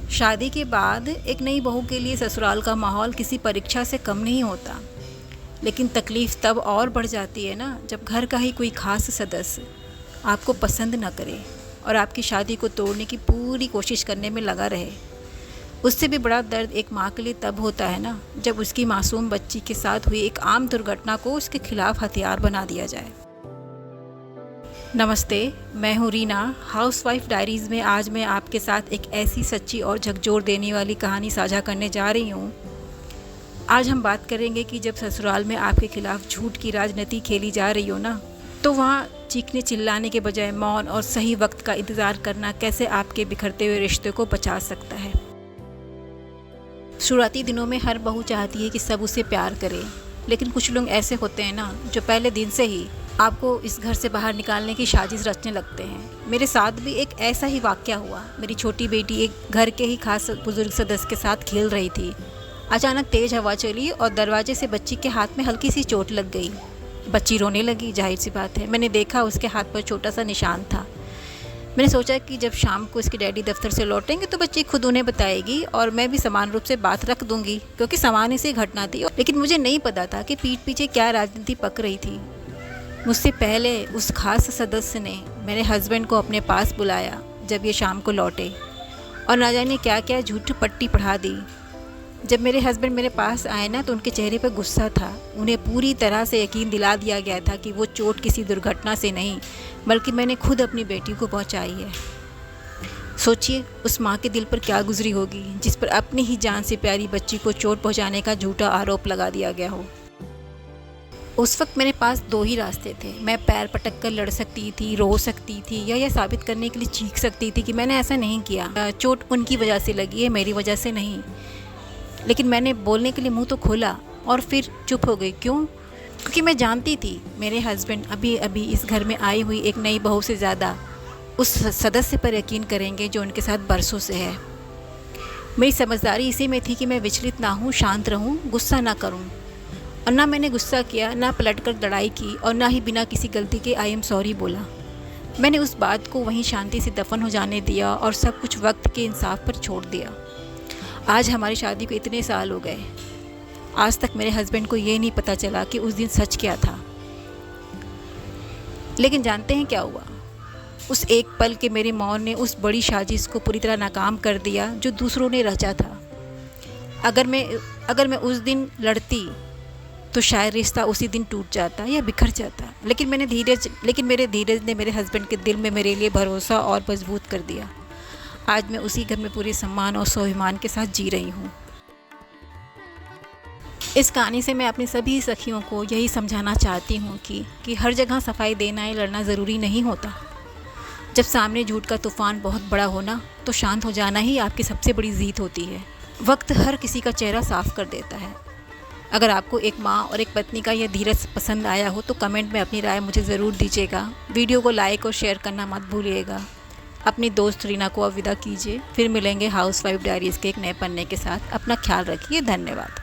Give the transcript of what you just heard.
शादी के बाद एक नई बहू के लिए ससुराल का माहौल किसी परीक्षा से कम नहीं होता। लेकिन तकलीफ़ तब और बढ़ जाती है ना, जब घर का ही कोई ख़ास सदस्य आपको पसंद न करे और आपकी शादी को तोड़ने की पूरी कोशिश करने में लगा रहे। उससे भी बड़ा दर्द एक माँ के लिए तब होता है ना, जब उसकी मासूम बच्ची के साथ हुई एक आम दुर्घटना को उसके खिलाफ हथियार बना दिया जाए। नमस्ते, मैं हूँ रीना। हाउसवाइफ डायरीज़ में आज मैं आपके साथ एक ऐसी सच्ची और झकझोर देने वाली कहानी साझा करने जा रही हूँ। आज हम बात करेंगे कि जब ससुराल में आपके खिलाफ झूठ की राजनीति खेली जा रही हो ना, तो वहाँ चीखने चिल्लाने के बजाय मौन और सही वक्त का इंतज़ार करना कैसे आपके बिखरते हुए रिश्ते को बचा सकता है। शुरुआती दिनों में हर बहू चाहती है कि सब उसे प्यार करें, लेकिन कुछ लोग ऐसे होते हैं ना, जो पहले दिन से ही आपको इस घर से बाहर निकालने की साजिश रचने लगते हैं। मेरे साथ भी एक ऐसा ही वाक़या हुआ। मेरी छोटी बेटी एक घर के ही खास बुजुर्ग सदस्य के साथ खेल रही थी। अचानक तेज़ हवा चली और दरवाजे से बच्ची के हाथ में हल्की सी चोट लग गई। बच्ची रोने लगी, जाहिर सी बात है। मैंने देखा उसके हाथ पर छोटा सा निशान था। मैंने सोचा कि जब शाम को इसके डैडी दफ्तर से लौटेंगे तो बच्ची खुद उन्हें बताएगी और मैं भी समान रूप से बात रख दूंगी, क्योंकि सामान्य सी घटना थी। लेकिन मुझे नहीं पता था कि पीठ पीछे क्या राजनीति पक रही थी। मुझसे पहले उस खास सदस्य ने मेरे हस्बैंड को अपने पास बुलाया जब ये शाम को लौटे, और ना जाने क्या क्या झूठ पट्टी पढ़ा दी। जब मेरे हस्बैंड मेरे पास आए ना, तो उनके चेहरे पर गुस्सा था। उन्हें पूरी तरह से यकीन दिला दिया गया था कि वो चोट किसी दुर्घटना से नहीं, बल्कि मैंने खुद अपनी बेटी को पहुंचाई है। सोचिए उस माँ के दिल पर क्या गुजरी होगी, जिस पर अपनी ही जान से प्यारी बच्ची को चोट पहुंचाने का झूठा आरोप लगा दिया गया हो। उस वक्त मेरे पास दो ही रास्ते थे। मैं पैर पटक कर लड़ सकती थी, रो सकती थी, या यह साबित करने के लिए चीख सकती थी कि मैंने ऐसा नहीं किया, चोट उनकी वजह से लगी है, मेरी वजह से नहीं। लेकिन मैंने बोलने के लिए मुंह तो खोला और फिर चुप हो गई। क्यों? क्योंकि मैं जानती थी मेरे हस्बैंड अभी अभी इस घर में आई हुई एक नई बहू से ज़्यादा उस सदस्य पर यकीन करेंगे जो उनके साथ बरसों से है। मेरी समझदारी इसी में थी कि मैं विचलित ना हूँ, शांत रहूँ, गुस्सा ना करूँ। और ना मैंने गुस्सा किया, ना पलटकर लड़ाई की, और ना ही बिना किसी गलती के आई एम सॉरी बोला। मैंने उस बात को वहीं शांति से दफन हो जाने दिया और सब कुछ वक्त के इंसाफ पर छोड़ दिया। आज हमारी शादी को इतने साल हो गए, आज तक मेरे हस्बैंड को ये नहीं पता चला कि उस दिन सच क्या था। लेकिन जानते हैं क्या हुआ? उस एक पल के मेरे मौन ने उस बड़ी साजिश को पूरी तरह नाकाम कर दिया जो दूसरों ने रचा था। अगर मैं उस दिन लड़ती तो शायद रिश्ता उसी दिन टूट जाता या बिखर जाता। लेकिन मेरे धीरज ने मेरे हस्बैंड के दिल में मेरे लिए भरोसा और मजबूत कर दिया। आज मैं उसी घर में पूरे सम्मान और स्वाभिमान के साथ जी रही हूँ। इस कहानी से मैं अपनी सभी सखियों को यही समझाना चाहती हूँ कि हर जगह सफाई देना या लड़ना ज़रूरी नहीं होता। जब सामने झूठ का तूफ़ान बहुत बड़ा होना, तो शांत हो जाना ही आपकी सबसे बड़ी जीत होती है। वक्त हर किसी का चेहरा साफ कर देता है। अगर आपको एक माँ और एक पत्नी का यह धीरज पसंद आया हो तो कमेंट में अपनी राय मुझे ज़रूर दीजिएगा। वीडियो को लाइक और शेयर करना मत भूलिएगा। अपनी दोस्त रीना को अलविदा कीजिए। फिर मिलेंगे हाउसवाइफ डायरीज़ के एक नए पन्ने के साथ। अपना ख्याल रखिए। धन्यवाद।